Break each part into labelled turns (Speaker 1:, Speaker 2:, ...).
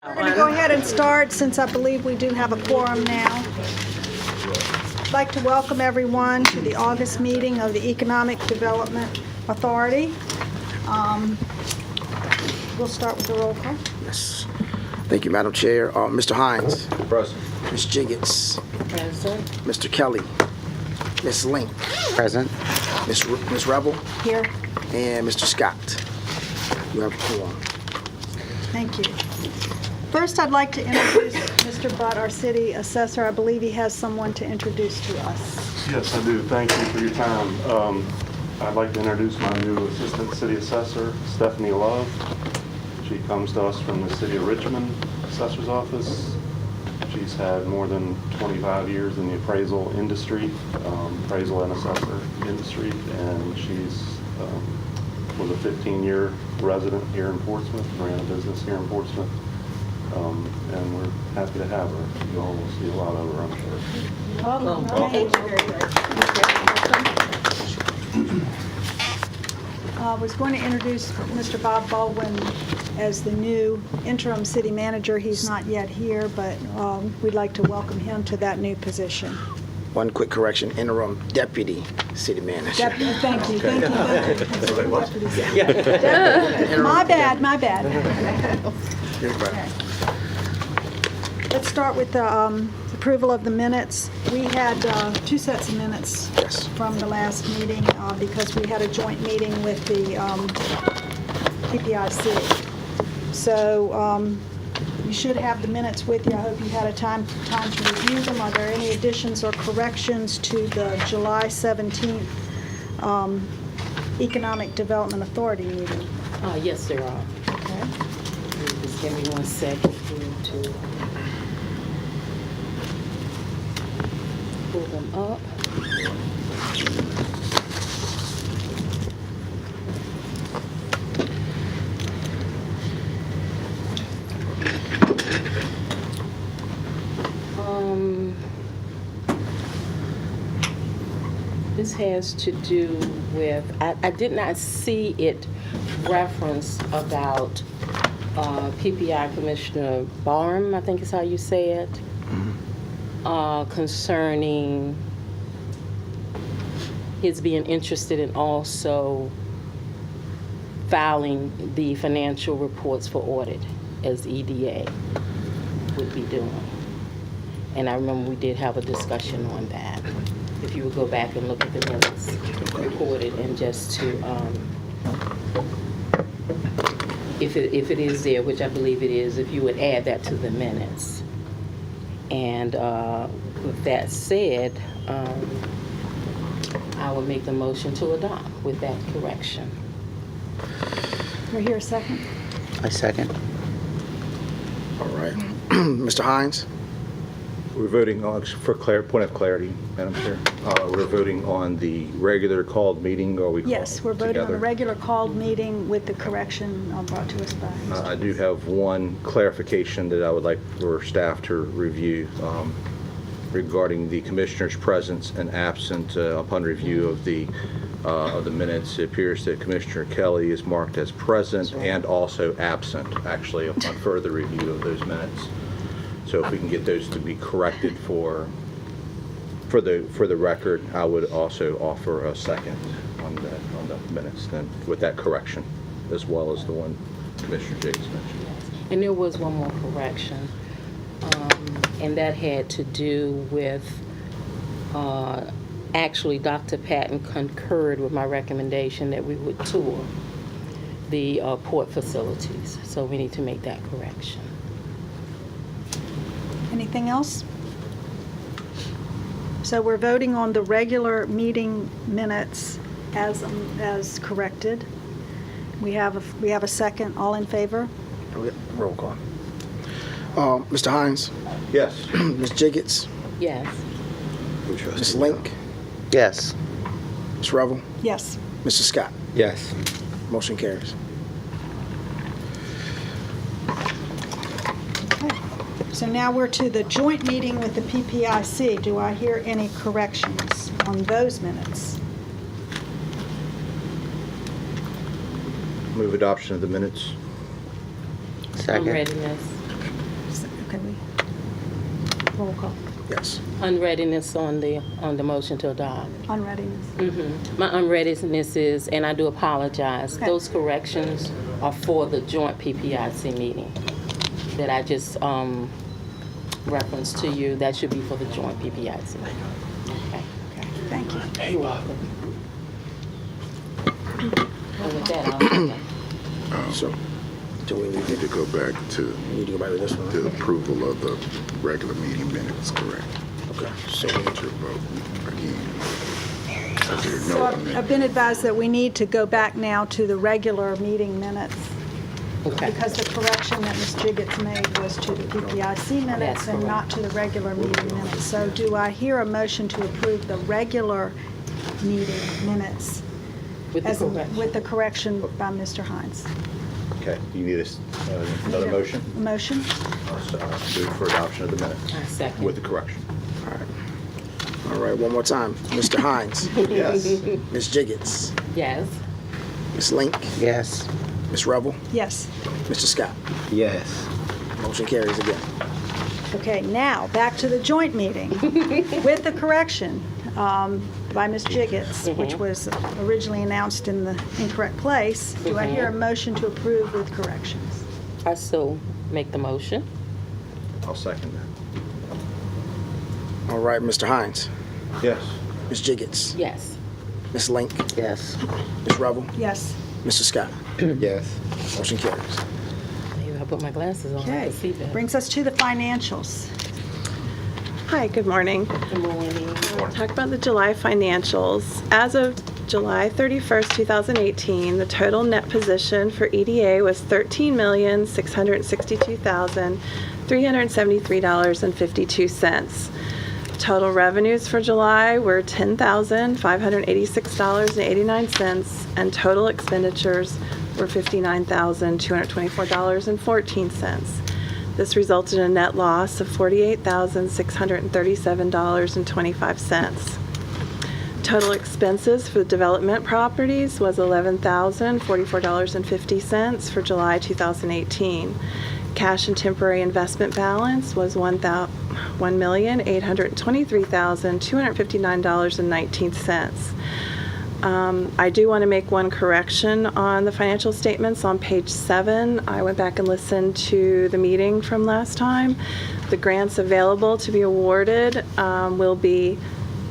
Speaker 1: We're going to go ahead and start since I believe we do have a quorum now. I'd like to welcome everyone to the August meeting of the Economic Development Authority. We'll start with the roll call.
Speaker 2: Yes. Thank you, Madam Chair. Mr. Hines.
Speaker 3: Present.
Speaker 2: Ms. Jiggets.
Speaker 4: Present.
Speaker 2: Mr. Kelly. Ms. Link.
Speaker 3: Present.
Speaker 2: Ms. Rebel.
Speaker 1: Here.
Speaker 2: And Mr. Scott. You have a quorum.
Speaker 1: Thank you. First, I'd like to introduce Mr. Butt, our city assessor. I believe he has someone to introduce to us.
Speaker 5: Yes, I do. Thank you for your time. I'd like to introduce my new Assistant City Assessor, Stephanie Love. She comes to us from the City of Richmond Assessor's Office. She's had more than 25 years in the appraisal industry, appraisal and assessor industry, and she's was a 15-year resident here in Portsmouth, ran a business here in Portsmouth, and we're happy to have her. You all will see a lot of her, I'm sure.
Speaker 1: Welcome. Thank you very much. I was going to introduce Mr. Bob Baldwin as the new interim city manager. He's not yet here, but we'd like to welcome him to that new position.
Speaker 2: One quick correction, interim deputy city manager.
Speaker 1: Thank you, thank you. My bad. Okay. Let's start with the approval of the minutes. We had two sets of minutes
Speaker 2: Yes.
Speaker 1: from the last meeting because we had a joint meeting with the PPIC. So you should have the minutes with you. I hope you had a time to review them. Are there any additions or corrections to the July 17th Economic Development Authority meeting?
Speaker 4: Yes, there are.
Speaker 1: Okay.
Speaker 4: Just give me 1 second here to pull them up. This has to do with, I did not see it referenced about PPI Commissioner Barham, I think is how you say it, concerning his being interested in also filing the financial reports for audit as EDA would be doing. And I remember we did have a discussion on that. If you would go back and look at the minutes recorded, and just to, if it is there, which I believe it is, if you would add that to the minutes. And with that said, I will make the motion to adopt with that correction.
Speaker 1: We're here a second.
Speaker 3: I second.
Speaker 2: All right. Mr. Hines?
Speaker 3: We're voting on, for point of clarity, Madam Chair, we're voting on the regular called meeting, or we call
Speaker 1: Yes, we're voting on the
Speaker 3: together?
Speaker 1: regular called meeting with the correction brought to us by
Speaker 3: I do have one clarification that I would like for staff to review regarding the commissioner's presence and absent upon review of the minutes. It appears that Commissioner Kelly is marked as present and also absent, actually, upon further review of those minutes. So if we can get those to be corrected for the record, I would also offer a second on the minutes then with that correction, as well as the one Commissioner Jacobs mentioned.
Speaker 4: And there was one more correction, and that had to do with, actually Dr. Patton concurred with my recommendation that we would tour the port facilities. So we need to make that correction.
Speaker 1: Anything else? So we're voting on the regular meeting minutes as corrected. We have a second. All in favor?
Speaker 2: Roll call. Mr. Hines?
Speaker 3: Yes.
Speaker 2: Ms. Jiggets?
Speaker 4: Yes.
Speaker 2: Ms. Link?
Speaker 3: Yes.
Speaker 2: Ms. Revel?
Speaker 1: Yes.
Speaker 2: Mr. Scott?
Speaker 3: Yes.
Speaker 2: Motion carries.
Speaker 1: Okay. So now we're to the joint meeting with the PPIC. Do I hear any corrections on those minutes?
Speaker 3: Move adoption of the minutes.
Speaker 4: I'm ready, miss.
Speaker 1: Can we? Roll call.
Speaker 2: Yes.
Speaker 4: Unreadiness on the motion to adopt.
Speaker 1: Unreadiness.
Speaker 4: My unreadiness is, and I do apologize,
Speaker 1: Okay.
Speaker 4: those corrections are for the joint PPIC meeting that I just referenced to you. That should be for the joint PPIC. Okay.
Speaker 1: Thank you.
Speaker 4: You're welcome. And with that, I'll second.
Speaker 2: So, do we
Speaker 6: We need to go back to
Speaker 2: need to go back to this one?
Speaker 6: the approval of the regular meeting minutes, correct?
Speaker 2: Okay. So,
Speaker 6: So to vote again. Because there's
Speaker 1: So
Speaker 6: no
Speaker 1: I've
Speaker 6: amendment.
Speaker 1: been advised that we need to go back now to the regular meeting minutes
Speaker 4: Okay.
Speaker 1: because the correction that Ms. Jiggets made was to the PPIC minutes
Speaker 4: That's
Speaker 1: and
Speaker 4: correct.
Speaker 1: not to the regular meeting minutes. So do I hear a motion to approve the regular meeting minutes
Speaker 4: With the
Speaker 1: as
Speaker 4: correction.
Speaker 1: with the correction by Mr. Hines?
Speaker 3: Okay, do you need another motion?
Speaker 1: A motion?
Speaker 3: Move for adoption of the minutes
Speaker 4: I second.
Speaker 3: with the correction.
Speaker 2: all right, one more time. Mr. Hines,
Speaker 3: Yes.
Speaker 2: Ms. Jiggets,
Speaker 4: Yes.
Speaker 2: Ms. Link,
Speaker 7: Yes.
Speaker 2: Ms. Revel,
Speaker 1: Yes.
Speaker 2: Mr. Scott.
Speaker 7: Yes.
Speaker 2: Motion carries again.
Speaker 1: Okay, now, back to the joint meeting with the correction by Ms. Jiggets, which was originally announced in the incorrect place. Do I hear a motion to approve with corrections?
Speaker 4: I so make the motion.
Speaker 3: I'll second that.
Speaker 2: All right, Mr. Hines,
Speaker 3: Yes.
Speaker 2: Ms. Jiggets,
Speaker 4: Yes.
Speaker 2: Ms. Link,
Speaker 7: Yes.
Speaker 2: Ms. Revel,
Speaker 1: Yes.
Speaker 2: Mr. Scott.
Speaker 7: Yes.
Speaker 2: Motion carries.
Speaker 4: Maybe I put my glasses on. I
Speaker 1: Okay,
Speaker 4: can see better.
Speaker 1: brings us to the financials.
Speaker 8: Hi, good morning.
Speaker 4: Good morning.
Speaker 8: Talk about the July financials. As of July 31st, 2018, the total net position for EDA was $13,662,373.52. Total revenues for July were $10,586.89, and total expenditures were $59,224.14. This resulted in a net loss of $48,637.25. Total expenses for development properties was $11,044.50 for July 2018. Cash and temporary investment balance was $1,823,259.19. I do want to make one correction on the financial statements on page 7. I went back and listened to the meeting from last time. The grants available to be awarded will be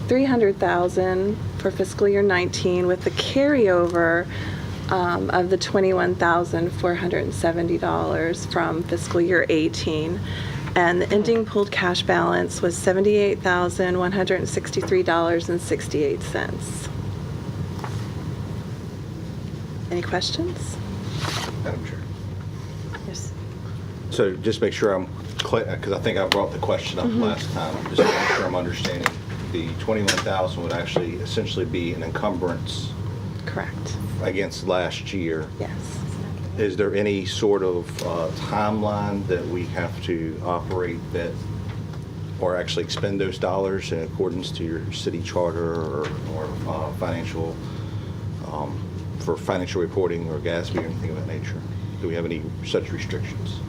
Speaker 8: $300,000 for fiscal year 19 with the carryover of the $21,470 from fiscal year 18. And the ending pooled cash balance was $78,163.68. Any questions?
Speaker 3: Madam Chair.
Speaker 1: Yes.
Speaker 3: So just make sure I'm clear, because I think I brought the question up last time. Just to make sure I'm understanding. The 21,000 would actually essentially be an encumbrance
Speaker 8: Correct.
Speaker 3: against last year.
Speaker 8: Yes.
Speaker 3: Is there any sort of timeline that we have to operate that, or actually expend those dollars in accordance to your city charter or financial, for financial reporting or GASB or anything of that nature? Do we have any such restrictions?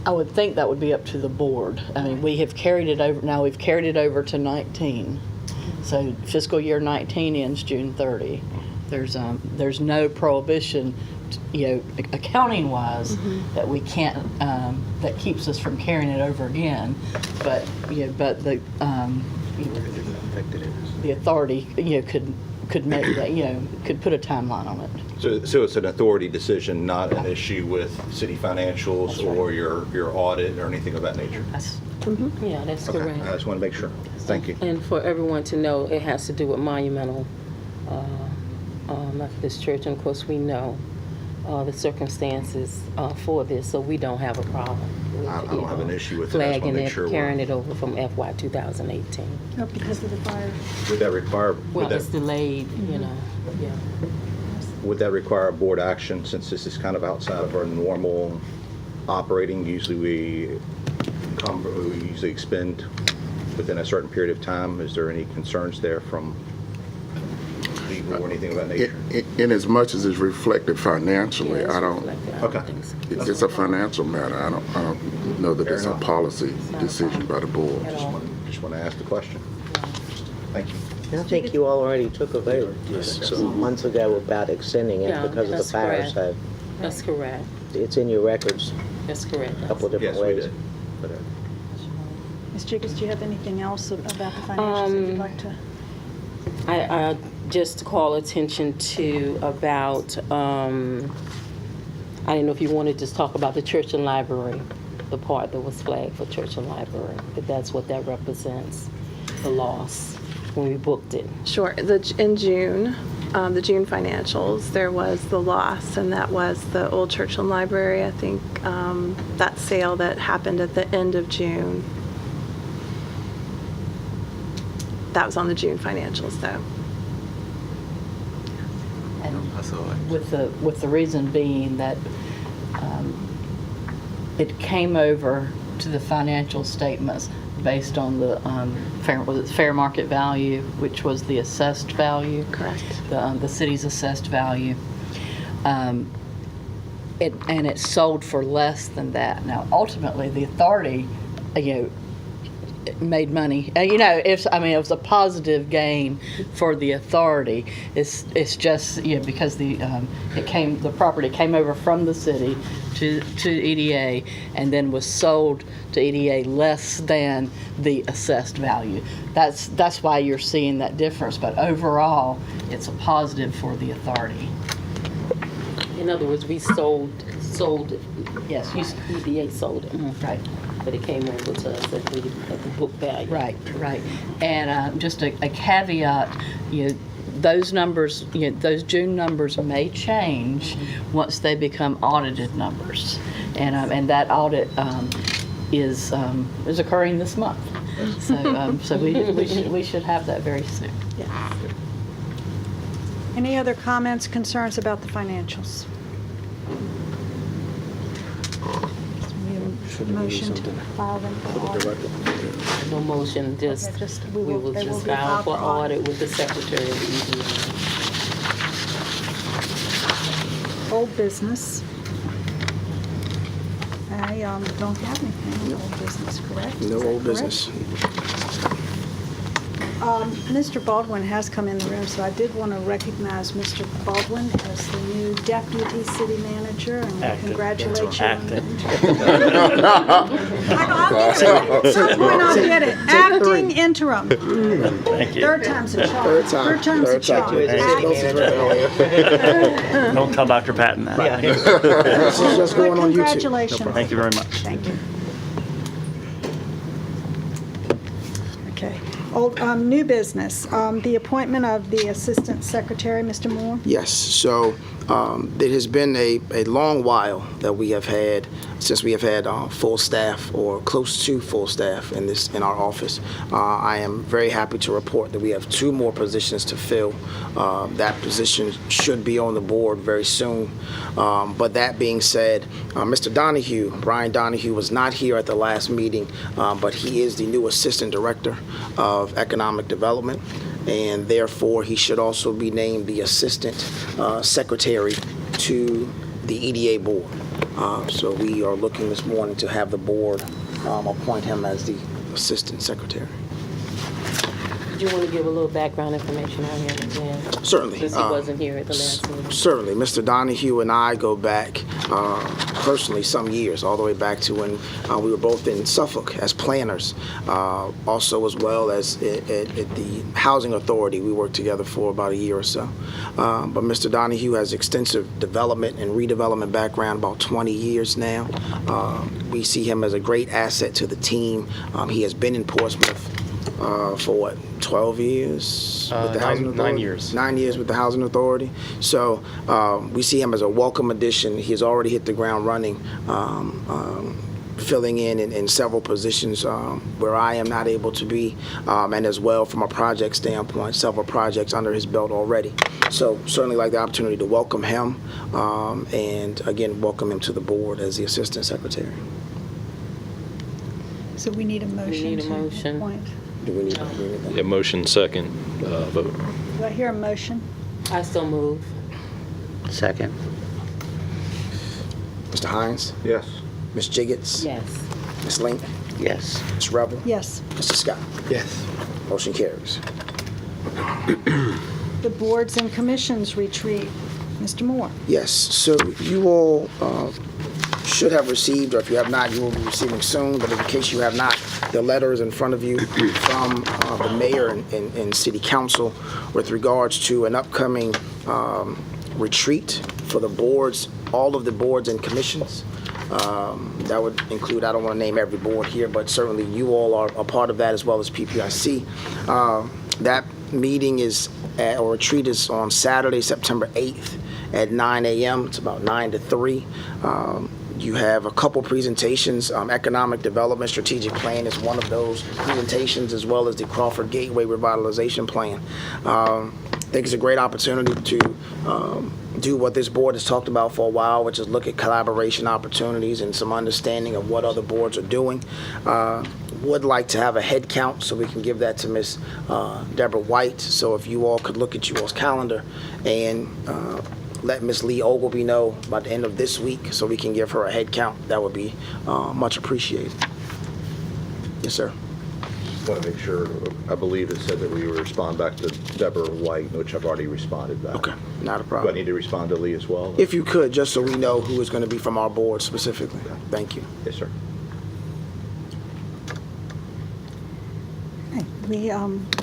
Speaker 9: I would think that would be up to the board. I mean, we have carried it over, now we've carried it over to 19. So fiscal year 19 ends June 30. There's no prohibition, accounting-wise, that we can't, that keeps us from carrying it over again. But, but the authority, could make that, could put a timeline on it.
Speaker 3: So it's an authority decision, not an issue with city financials
Speaker 9: That's right.
Speaker 3: or your audit or anything of that nature?
Speaker 4: Yeah, that's
Speaker 3: Okay,
Speaker 4: correct.
Speaker 3: I just want to make sure. Thank you.
Speaker 4: And for everyone to know, it has to do with Monumental Methodist Church, and of course, we know the circumstances for this, so we don't have a problem with,
Speaker 3: I don't have an issue with it. I just wanna
Speaker 4: flagging
Speaker 3: make
Speaker 4: it,
Speaker 3: sure
Speaker 4: carrying
Speaker 3: we're-
Speaker 4: it over from FY 2018.
Speaker 1: No, because of the fire.
Speaker 3: Would that require,
Speaker 4: Well,
Speaker 3: would
Speaker 4: it's
Speaker 3: that,
Speaker 4: delayed, yeah.
Speaker 3: would that require board action since this is kind of outside of our normal operating? Usually we usually expend within a certain period of time. Is there any concerns there from the or anything of that nature?
Speaker 6: In as much as it's reflected financially,
Speaker 4: Yeah, it's
Speaker 6: I don't,
Speaker 4: reflected. I
Speaker 3: Okay.
Speaker 4: don't think so.
Speaker 6: it's a financial matter. I don't know that it's a policy decision by the board.
Speaker 4: At all.
Speaker 3: Just want to ask the question. Thank you.
Speaker 7: I think you already took a vote some months ago about extending it
Speaker 4: Yeah,
Speaker 7: because of the
Speaker 4: that's
Speaker 7: fire,
Speaker 4: correct.
Speaker 7: so
Speaker 4: That's correct.
Speaker 7: it's in your records
Speaker 4: That's correct.
Speaker 7: a couple of different
Speaker 3: Yes, we
Speaker 7: ways.
Speaker 3: did.
Speaker 1: Ms. Jacobs, do you have anything else about the financials that you'd like to?
Speaker 4: I just call attention to about, I didn't know if you wanted to talk about the church and library, the part that was flagged for church and library, if that's what that represents, the loss when we booked it.
Speaker 8: Sure. In June, the June financials, there was the loss, and that was the old Churchland Library. I think that sale that happened at the end of June. That was on the June financials, though.
Speaker 9: And with the reason being that it came over to the financial statements based on the fair market value, which was the assessed value.
Speaker 8: Correct.
Speaker 9: The city's assessed value. And it sold for less than that. Now, ultimately, the authority, made money. It was a positive gain for the authority. It's just because the property came over from the city to EDA and then was sold to EDA less than the assessed value. That's why you're seeing that difference. But overall, it's a positive for the authority.
Speaker 4: In other words, we sold it.
Speaker 9: Yes,
Speaker 4: EDA sold it.
Speaker 9: right.
Speaker 4: But it came over to us at the book value.
Speaker 9: Right. And just a caveat, those numbers, those June numbers may change once they become audited numbers. And that audit is occurring this month. So we should have that very soon.
Speaker 1: Any other comments, concerns about the financials? Motion to file them for audit.
Speaker 4: No motion, just,
Speaker 1: Okay, just-
Speaker 4: we will
Speaker 1: they will
Speaker 4: just
Speaker 1: be
Speaker 4: file
Speaker 1: filed
Speaker 4: for
Speaker 1: for audit.
Speaker 4: audit with the Secretary of the EDA.
Speaker 1: Old business. I don't have anything on old business, correct? Is
Speaker 2: No
Speaker 1: that
Speaker 2: old
Speaker 1: correct?
Speaker 2: business.
Speaker 1: Mr. Baldwin has come in the room, so I did want to recognize Mr. Baldwin as the new deputy city manager, and congratulate you.
Speaker 10: Acting.
Speaker 1: I'll get it. At some point I'll get it. Acting interim.
Speaker 10: Thank you.
Speaker 1: Third time's a charm. Third time's a charm.
Speaker 10: Don't tell Dr. Patton that.
Speaker 2: This is just going on YouTube.
Speaker 1: Congratulations.
Speaker 10: Thank you very much.
Speaker 1: Thank you. Okay. New business, the appointment of the Assistant Secretary, Mr. Moore.
Speaker 2: Yes, so it has been a long while that we have had, since we have had full staff or close to full staff in our office. I am very happy to report that we have 2 more positions to fill. That position should be on the board very soon. But that being said, Mr. Donahue, Brian Donahue, was not here at the last meeting, but he is the new Assistant Director of Economic Development, and therefore he should also be named the Assistant Secretary to the EDA Board. So we are looking this morning to have the board appoint him as the Assistant Secretary.
Speaker 4: Did you want to give a little background information on him again?
Speaker 2: Certainly.
Speaker 4: Since he wasn't here at the last meeting.
Speaker 2: Certainly. Mr. Donahue and I go back personally some years, all the way back to when we were both in Suffolk as planners, also as well as at the Housing Authority. We worked together for about a year or so. But Mr. Donahue has extensive development and redevelopment background, about 20 years now. We see him as a great asset to the team. He has been in Portsmouth for what, 12 years with the Housing Authority?
Speaker 11: 9 years.
Speaker 2: 9 years with the Housing Authority. So we see him as a welcome addition. He has already hit the ground running, filling in several positions where I am not able to be, and as well from a project standpoint, several projects under his belt already. So certainly like the opportunity to welcome him, and again, welcome him to the board as the Assistant Secretary.
Speaker 1: So we need a motion
Speaker 4: need a
Speaker 1: to
Speaker 4: motion.
Speaker 1: appoint.
Speaker 2: Do we need to agree with that?
Speaker 11: Yeah, motion second vote.
Speaker 1: Do I hear a motion?
Speaker 4: I still move.
Speaker 7: Second.
Speaker 2: Mr. Hines?
Speaker 3: Yes.
Speaker 2: Ms. Jiggets?
Speaker 4: Yes.
Speaker 2: Ms. Link?
Speaker 7: Yes.
Speaker 2: Ms. Revel?
Speaker 1: Yes.
Speaker 2: Mr. Scott?
Speaker 3: Yes.
Speaker 2: Motion carries.
Speaker 1: The boards and commissions retreat. Mr. Moore.
Speaker 2: Yes, so you all should have received, or if you have not, you will be receiving soon, but in case you have not, the letter is in front of you from the mayor and city council with regards to an upcoming retreat for the boards, all of the boards and commissions. That would include, I don't want to name every board here, but certainly you all are a part of that as well as PPIC. That meeting or retreat is on Saturday, September 8th at 9 a.m. It's about 9 to 3. You have a couple presentations. Economic Development Strategic Plan is one of those presentations, as well as the Crawford Gateway Revitalization Plan. I think it's a great opportunity to do what this board has talked about for a while, which is look at collaboration opportunities and some understanding of what other boards are doing. Would like to have a head count, so we can give that to Ms. Deborah White. So if you all could look at you all's calendar and let Ms. Lee Ogilvy know by the end of this week, so we can give her a head count, that would be much appreciated. Yes, sir.
Speaker 3: Want to make sure, I believe it said that we would respond back to Deborah White, which I've already responded back.
Speaker 2: Okay, not a
Speaker 3: Do I
Speaker 2: problem.
Speaker 3: need to respond to Lee as well?
Speaker 2: If you could, just so we know who is going to be from our board specifically. Thank you.
Speaker 3: Yes, sir.
Speaker 1: Okay, we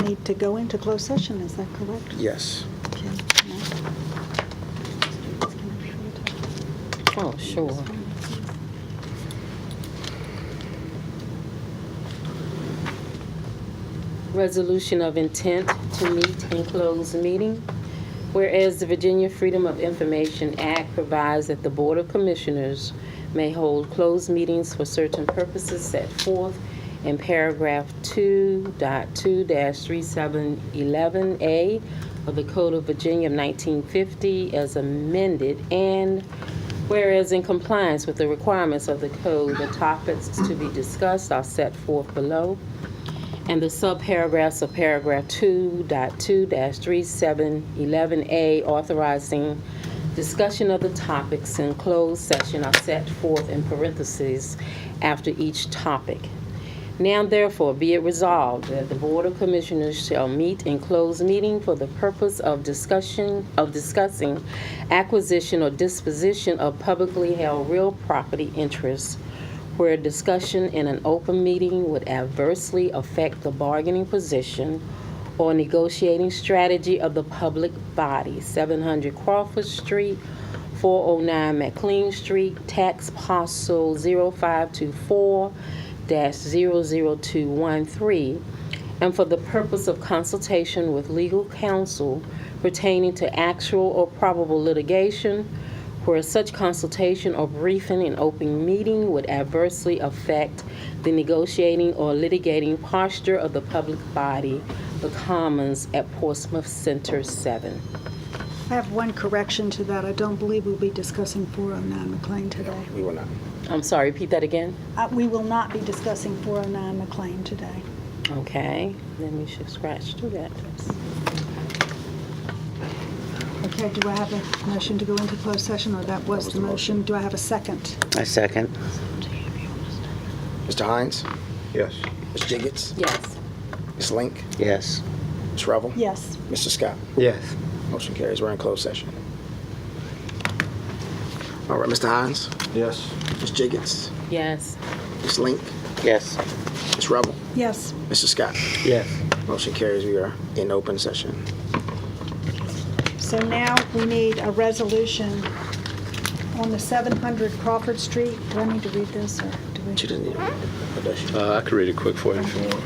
Speaker 1: need to go into closed session, is that correct?
Speaker 2: Yes.
Speaker 1: Okay.
Speaker 4: Oh, sure. Resolution of intent to meet in closed meeting. Whereas the Virginia Freedom of Information Act provides that the Board of Commissioners may hold closed meetings for certain purposes set forth in paragraph 2.2-3711A of the Code of Virginia of 1950 as amended, and whereas in compliance with the requirements of the code, the topics to be discussed are set forth below, and the subparagraphs of paragraph 2.2-3711A authorizing discussion of the topics in closed session are set forth in parentheses after each topic. Now therefore be it resolved that the Board of Commissioners shall meet in closed meeting for the purpose of discussing acquisition or disposition of publicly held real property interests where discussion in an open meeting would adversely affect the bargaining position or negotiating strategy of the public body, 700 Crawford Street, 409 McLean Street, tax parcel 0524-00213, and for the purpose of consultation with legal counsel pertaining to actual or probable litigation, where such consultation or briefing in open meeting would adversely affect the negotiating or litigating posture of the public body, the Commons at Portsmouth Center 7.
Speaker 1: I have one correction to that. I don't believe we'll be discussing 409 McLean today.
Speaker 2: We will not.
Speaker 4: I'm sorry, repeat that again?
Speaker 1: We will not be discussing 409 McLean today.
Speaker 4: Okay, then we should scratch through that.
Speaker 1: Okay, do I have a motion to go into closed session, or that was the motion? Do I have a second?
Speaker 7: I second.
Speaker 2: Mr. Hines?
Speaker 3: Yes.
Speaker 2: Ms. Jiggets?
Speaker 4: Yes.
Speaker 2: Ms. Link?
Speaker 7: Yes.
Speaker 2: Ms. Revel?
Speaker 1: Yes.
Speaker 2: Mr. Scott?
Speaker 7: Yes.
Speaker 2: Motion carries. We're in closed session. All right, Mr. Hines?
Speaker 3: Yes.
Speaker 2: Ms. Jiggets?
Speaker 4: Yes.
Speaker 2: Ms. Link?
Speaker 7: Yes.
Speaker 2: Ms. Revel?
Speaker 1: Yes.
Speaker 2: Mr. Scott?
Speaker 7: Yes.
Speaker 2: Motion carries. We are in open session.
Speaker 1: So now we need a resolution on the 700 Crawford Street. Do I need to read this, or do we?
Speaker 2: She doesn't need to read it, or does she?
Speaker 11: I could read it quick for you if you want.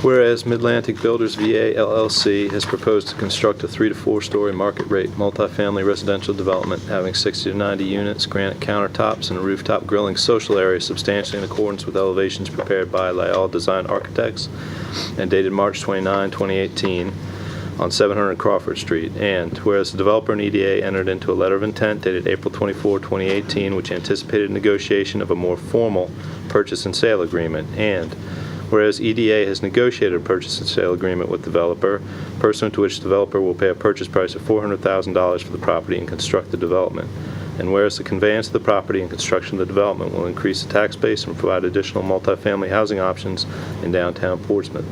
Speaker 11: Whereas Mid-Atlantic Builders VA LLC has proposed to construct a 3 to 4 story market rate multifamily residential development having 60 to 90 units, granite countertops, and a rooftop grilling social area substantially in accordance with elevations prepared by Lyell Design Architects and dated March 29, 2018 on 700 Crawford Street. And whereas the developer and EDA entered into a letter of intent dated April 24, 2018, which anticipated negotiation of a more formal purchase and sale agreement, and Whereas EDA has negotiated a purchase and sale agreement with developer, pursuant to which the developer will pay a purchase price of $400,000 for the property and construct the development. And whereas the conveyance of the property and construction of the development will increase the tax base and provide additional multifamily housing options in downtown Portsmouth.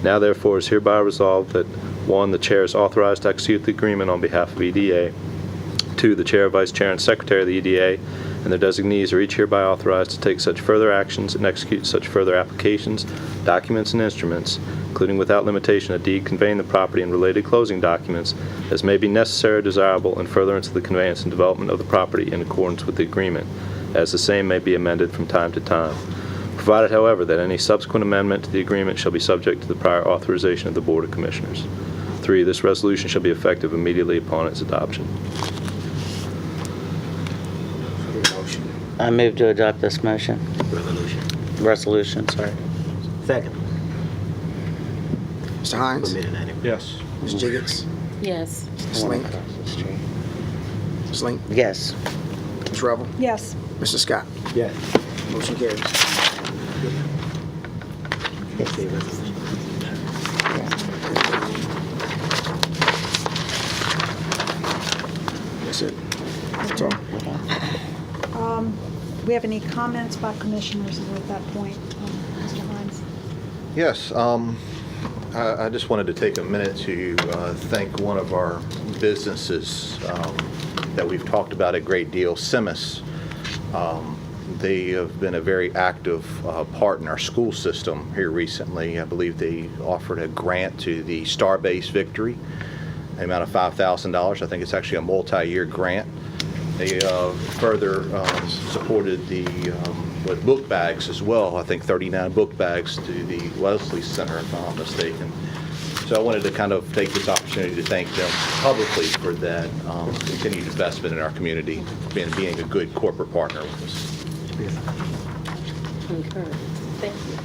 Speaker 11: Now therefore is hereby resolved that 1, the chair is authorized to execute the agreement on behalf of EDA. 2, the chair, vice chair, and secretary of the EDA and their designees are each hereby authorized to take such further actions and execute such further applications, documents, and instruments, including without limitation a deed conveying the property and related closing documents, as may be necessary or desirable in furtherance of the conveyance and development of the property in accordance with the agreement, as the same may be amended from time to time. Provided, however, that any subsequent amendment to the agreement shall be subject to the prior authorization of the Board of Commissioners. 3, this resolution shall be effective immediately upon its adoption.
Speaker 7: I move to adopt this motion. Resolution, sorry.
Speaker 12: Second.
Speaker 2: Mr. Hines?
Speaker 3: Yes.
Speaker 2: Ms. Jiggets?
Speaker 4: Yes.
Speaker 2: Ms. Link? Ms. Link?
Speaker 7: Yes.
Speaker 2: Ms. Revel?
Speaker 1: Yes.
Speaker 2: Mr. Scott?
Speaker 12: Yes.
Speaker 2: Motion carries. That's it. That's all.
Speaker 1: Do we have any comments by commissioners at that point, Mr. Hines?
Speaker 3: Yes, I just wanted to take a minute to thank one of our businesses that we've talked about a great deal, Simis. They have been a very active part in our school system here recently. I believe they offered a grant to the Starbase Victory, the amount of $5,000. I think it's actually a multi-year grant. They further supported with book bags as well. I think 39 book bags to the Leslie Center, if I'm not mistaken. So I wanted to kind of take this opportunity to thank them publicly for that continued investment in our community, being a good corporate partner with us.
Speaker 4: Concur. Thank you.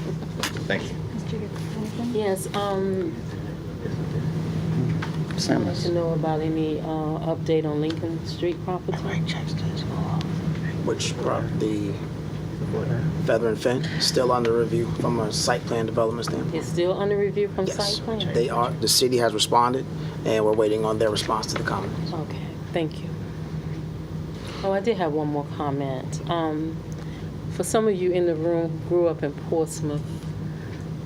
Speaker 3: Thank you.
Speaker 1: Ms. Jiggets, anything?
Speaker 4: Yes, I'd like to know about any update on Lincoln Street property.
Speaker 2: Which the Feather and Fen still under review from a site plan development standpoint.
Speaker 4: It's still under review from
Speaker 2: Yes,
Speaker 4: site plan?
Speaker 2: they are. The city has responded, and we're waiting on their response to the comments.
Speaker 4: Okay, thank you. Oh, I did have one more comment. For some of you in the room who grew up in Portsmouth,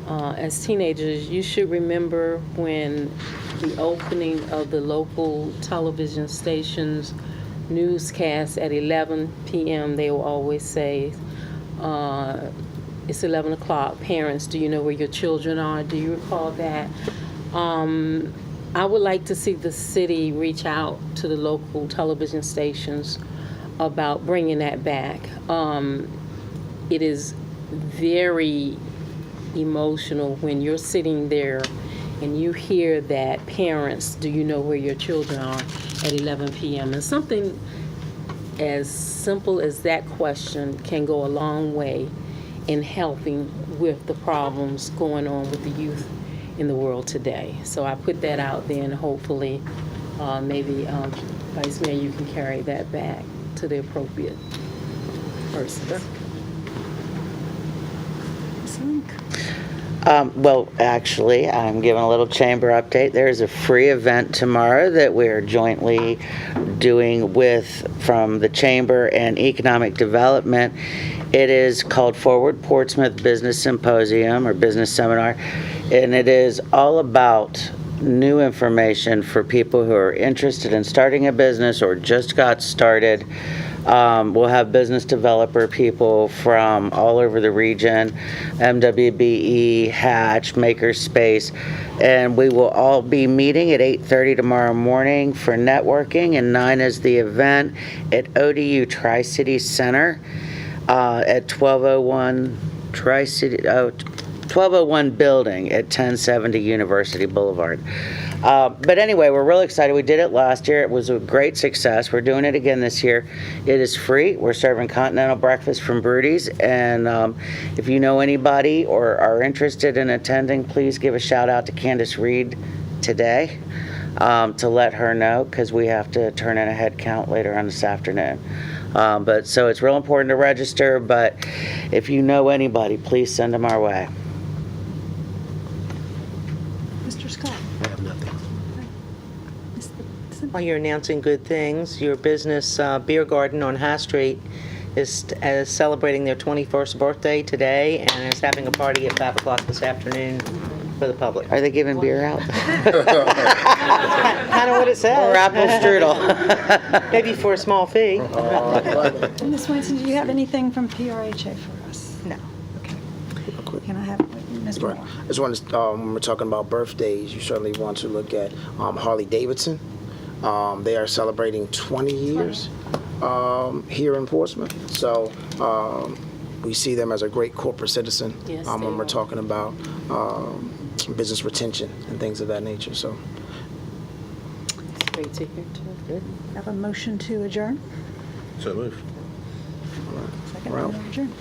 Speaker 4: as teenagers, you should remember when the opening of the local television stations newscast at 11 p.m., they will always say, it's 11 o'clock. Parents, do you know where your children are? Do you recall that? I would like to see the city reach out to the local television stations about bringing that back. It is very emotional when you're sitting there and you hear that parents, do you know where your children are at 11 p.m. And something as simple as that question can go a long way in helping with the problems going on with the youth in the world today. So I put that out there, and hopefully maybe Vice Mayor, you can carry that back to the appropriate persons.
Speaker 1: Ms. Link?
Speaker 7: Well, actually, I'm giving a little chamber update. There's a free event tomorrow that we're jointly doing from the Chamber and Economic Development. It is called Forward Portsmouth Business Symposium or Business Seminar, and it is all about new information for people who are interested in starting a business or just got started. We'll have business developer people from all over the region, MWBE, Hatch, Makerspace, and we will all be meeting at 8:30 tomorrow morning for networking, and 9 is the event at ODU Tri-City Center at 1201 1201 building at 1070 University Boulevard. But anyway, we're really excited. We did it last year. It was a great success. We're doing it again this year. It is free. We're serving continental breakfast from Brody's. And if you know anybody or are interested in attending, please give a shout out to Candace Reed today to let her know, because we have to turn in a head count later on this afternoon. So it's real important to register. But if you know anybody, please send them our way.
Speaker 1: Jackson?
Speaker 7: While you're announcing good things, your business, Beer Garden on High Street, is celebrating their 21st birthday today and is having a party at 5 o'clock this afternoon for the public. Are they giving beer out? Kind of what it says. Or apple strudel. Maybe for a small fee.
Speaker 1: Ms. Winston, do you have anything from PRHA for us?
Speaker 7: No.
Speaker 1: Okay. Can I have Mr.
Speaker 2: Right.
Speaker 1: Moore?
Speaker 2: I just want to, when we're talking about birthdays, you certainly want to look at Harley Davidson. They are celebrating 20 years here in Portsmouth. So we see them as a great corporate citizen
Speaker 4: Yes,
Speaker 2: when
Speaker 4: they
Speaker 2: we're
Speaker 4: are.
Speaker 2: talking about business retention and things of that nature. So
Speaker 4: It's great to hear, too.
Speaker 1: Have a motion to adjourn?
Speaker 3: So move.
Speaker 1: Second,
Speaker 2: Well.
Speaker 1: adjourn.